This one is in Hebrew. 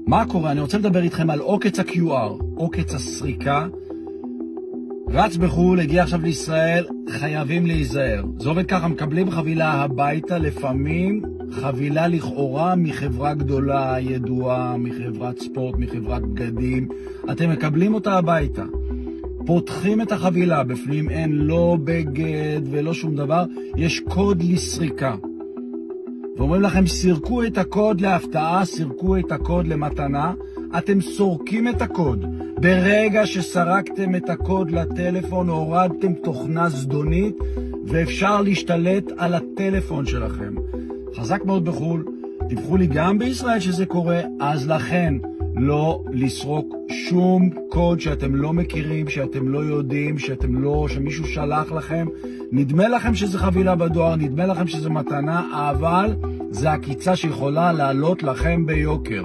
מה קורה? אני רוצה לדבר איתכם על עוקץ ה-QR, עוקץ הסריקה. רץ בחול, הגיע עכשיו לישראל, חייבים להיזהר. זה עובד ככה, מקבלים חבילה הביתה, לפעמים חבילה לכאורה מחברה גדולה, ידועה, מחברת ספורט, מחברת בגדים. אתם מקבלים אותה הביתה. פותחים את החבילה, בפנים אין לא בגד ולא שום דבר, יש קוד לסריקה. ואומרים לכם, סירקו את הקוד להפתעה, סירקו את הקוד למתנה, אתם סורקים את הקוד. ברגע שסרקתם את הקוד לטלפון, הורדתם תוכנה זדונית, ואפשר להשתלט על הטלפון שלכם. חזק מאוד בחול, דיווחו לי גם בישראל שזה קורה, אז לכן לא לסרוק שום קוד שאתם לא מכירים, שאתם לא יודעים, שמישהו שלח לכם. נדמה לכם שזה חבילה בדואר, נדמה לכם שזה מתנה, אבל זה עקיצה שיכולה לעלות לכם ביוקר.